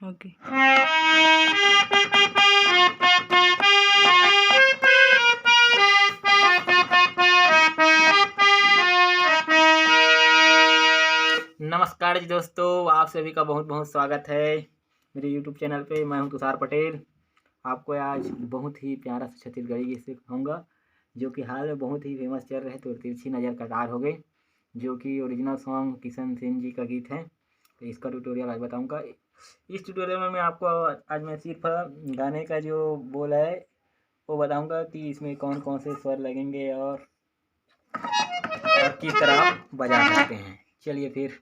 Okay. नमस्कार जी दोस्तों, आप सभी का बहुत बहुत स्वागत है मेरे यूट्यूब चैनल पे। मैं हूं तुषार पटेल। आपको आज बहुत ही प्यारा सा छत्तीसगढ़ी गीत सिखाऊंगा जो कि हाल में बहुत ही फेमस चल रहे। तो तिरछी नज़र कटार हो गई, जो कि ओरिजिनल सॉन्ग किशन सिंह जी का गीत है। तो इसका ट्यूटोरियल आज बताऊंगा। इस ट्यूटोरियल में मैं आपको आज मैं सिर्फ गाने का जो बोल है वो बताऊंगा कि इसमें कौन कौन से स्वर लगेंगे और किस तरह आप बजा सकते हैं। चलिए फिर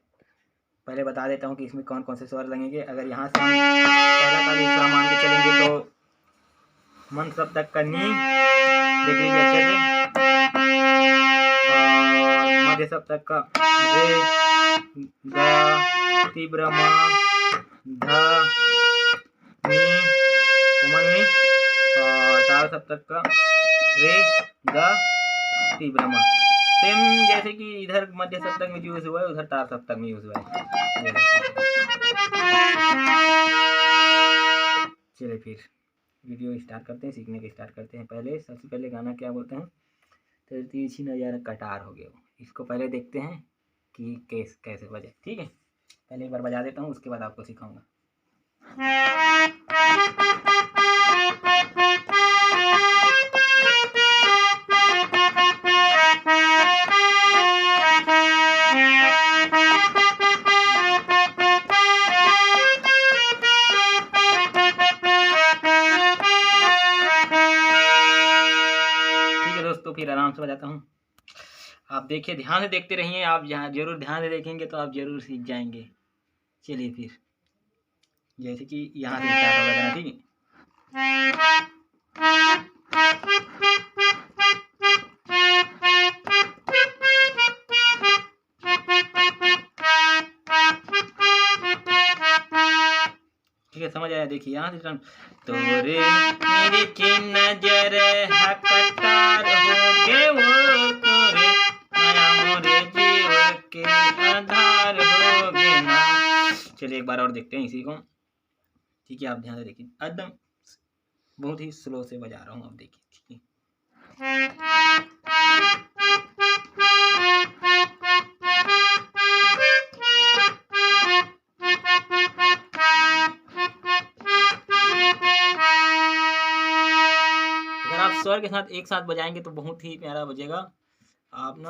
पहले बता देता हूँ कि इसमें कौन कौन से स्वर लगेंगे। अगर यहाँ से हम पहला का हिस्सा मान के चलेंगे तो मन सब तक का नी देख लीजिए अच्छे से, और मध्य सब तक का रे, ग, तीव्र म, ध, नी, कोमल नी, और तार सब तक का रे, ग, तीव्र म। सेम जैसे कि इधर मध्य सप्तक में यूज हुआ है उधर तार सप्तक में यूज हुआ है। चलिए फिर वीडियो स्टार्ट करते हैं, सीखने के स्टार्ट करते हैं। सबसे पहले गाना क्या बोलते हैं, तो तिरछी नज़र कटार हो गया। इसको पहले देखते हैं कि कैसे बजे। ठीक है, पहले एक बार बजा देता हूँ, उसके बाद आपको सिखाऊंगा। दोस्तों फिर आराम से बजाता हूँ, आप देखिए, ध्यान से देखते रहिए। आप जरूर ध्यान से देखेंगे तो आप जरूर सीख जाएंगे। चलिए फिर जैसे कि यहाँ से स्टार्ट होगा गाना। ठीक है, समझ आया। देखिए यहाँ से तोरे मेरे की नजर हकटार हो गे वो, तोरे माया मोरे जीव के आधार हो गे ना। चलिए एक बार और देखते हैं इसी को। ठीक है, आप ध्यान से देखिए, एकदम बहुत ही स्लो से बजा रहा हूँ, आप देखिए। ठीक है, अगर आप स्वर के साथ एक साथ बजाएंगे तो बहुत ही प्यारा बजेगा। आप ना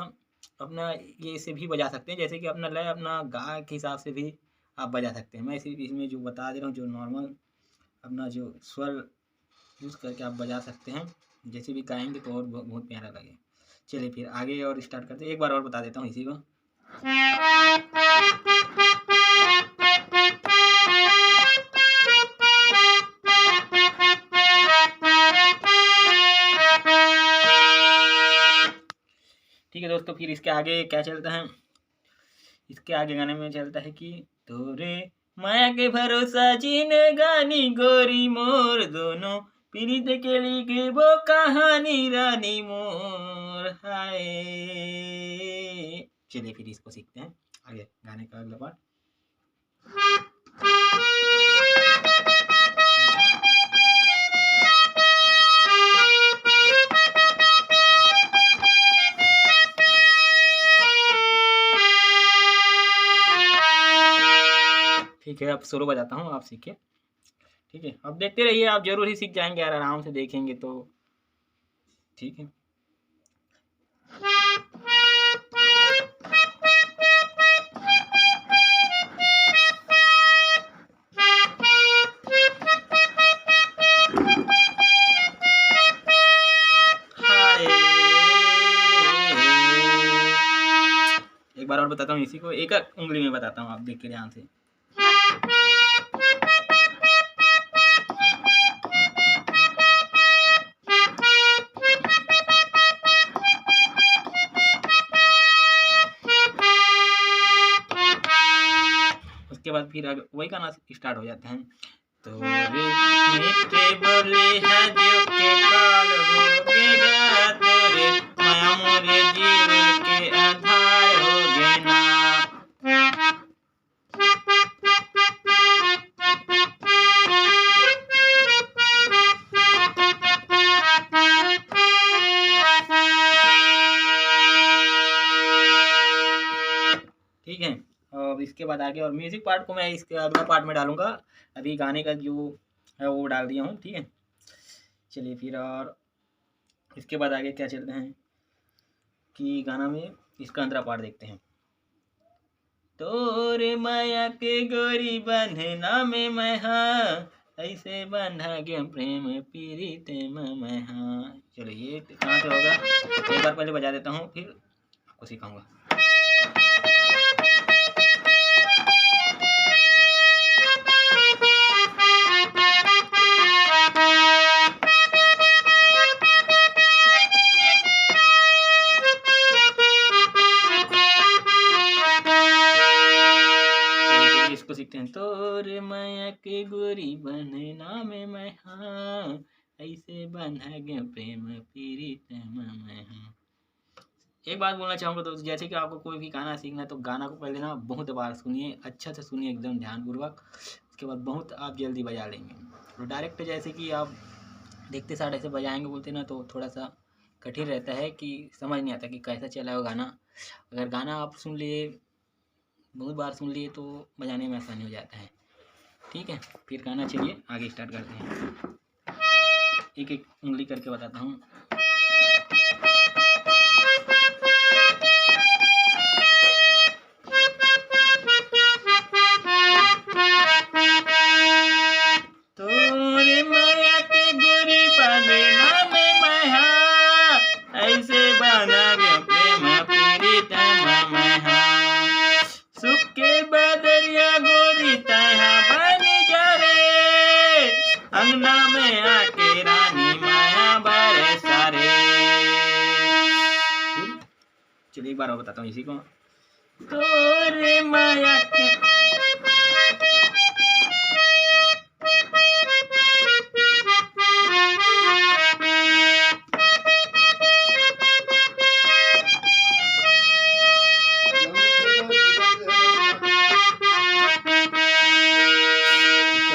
अपना ये से भी बजा सकते हैं, जैसे कि अपना लय अपना गा के हिसाब से भी आप बजा सकते हैं। मैं सिर्फ इसमें जो बता दे रहा हूँ, जो नॉर्मल अपना जो स्वर यूज़ करके आप बजा सकते हैं। जैसे भी गाएंगे तो और बहुत प्यारा लगे। चलिए फिर आगे और स्टार्ट करते हैं। एक बार और बता देता हूँ इसी को। ठीक है दोस्तों, फिर इसके आगे क्या चलता है, इसके आगे गाने में चलता है कि तोरे माया के भरोसा जीने गानी गोरी मोर, दोनों पीड़ित के लिए वो कहानी रानी मोर हाय। चलिए फिर इसको सीखते हैं आगे, गाने का अगला पार्ट। ठीक है, अब सोलो बजाता हूँ, आप सीखिए। ठीक है, अब देखते रहिए, आप जरूर ही सीख जाएंगे यार, आराम से देखेंगे तो। ठीक है, एक बार और बताता हूँ इसी को, एक उंगली में बताता हूँ, आप देखिए ध्यान से। उसके बाद फिर वही गाना स्टार्ट हो जाते हैं। तोरे मीठे बोले है जो के काल हो गेगा, तोरे माया मोरे जीव के आधार हो गे ना। इसके बाद आगे और म्यूज़िक पार्ट को मैं इसके अगला पार्ट में डालूँगा। अभी गाने का जो है वो डाल दिया हूँ, ठीक है। चलिए फिर और इसके बाद आगे क्या चलते हैं कि गाना में इसका अंतरा पार्ट देखते हैं। तोरे माया के गोरी बंधना में मैं हाँ, ऐसे बंधा गया प्रेम पीरित में मैं हाँ। चलो ये कहाँ से होगा, एक बार पहले बजा देता हूँ फिर आपको सिखाऊंगा। इसको सीखते हैं। तोरे माया के गोरी बंधना में मैं हाँ, ऐसे बंधा गया प्रेम पीरित में मैं हाँ। एक बात बोलना चाहूँगा दोस्त, जैसे कि आपको कोई भी गाना सीखना है तो गाना को पहले ना बहुत बार सुनिए, अच्छा से सुनिए एकदम ध्यानपूर्वक। उसके बाद बहुत आप जल्दी बजा लेंगे। तो डायरेक्ट जैसे कि आप देखते साथ ऐसे बजाएंगे बोलते ना तो थोड़ा सा कठिन रहता है कि समझ नहीं आता कि कैसा चला वो गाना। अगर गाना आप सुन लिए, बहुत बार सुन लिए तो बजाने में आसानी हो जाता है, ठीक है। फिर गाना चलिए आगे स्टार्ट करते हैं। एक एक उंगली करके बताता हूँ। तोरे माया के गोरी बंधना में मैं हाँ, ऐसे बंधा गया प्रेम पीरित में मैं हाँ। सुख के बदरिया गोरी तहा बन जा रे, अंगना में आके रानी माया बारे सारे। चलिए एक बार और बताता हूँ इसी को। तोरे माया के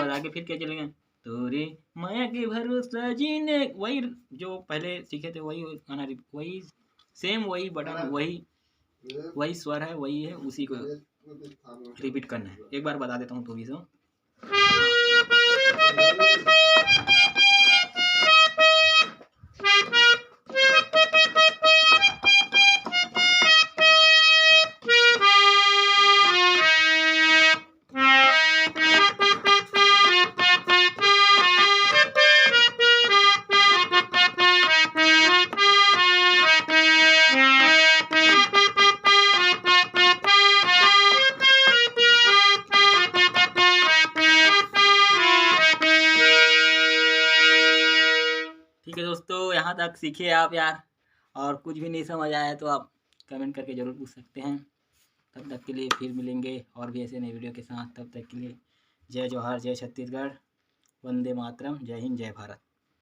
आगे फिर क्या चलेगा। तोरे माया के भरोसा जीने, वही जो पहले सीखे थे वही गाना, वही सेम वही बटन वही स्वर है, वही है, उसी को रिपीट करना है। एक बार बता देता हूँ तो भी सो। ठीक है दोस्तों, यहाँ तक सीखिए आप यार। और कुछ भी नहीं समझ आया तो आप कमेंट करके ज़रूर पूछ सकते हैं। तब तक के लिए फिर मिलेंगे और भी ऐसे नए वीडियो के साथ। तब तक के लिए जय जवाहर, जय छत्तीसगढ़, वंदे मातरम, जय हिंद, जय भारत।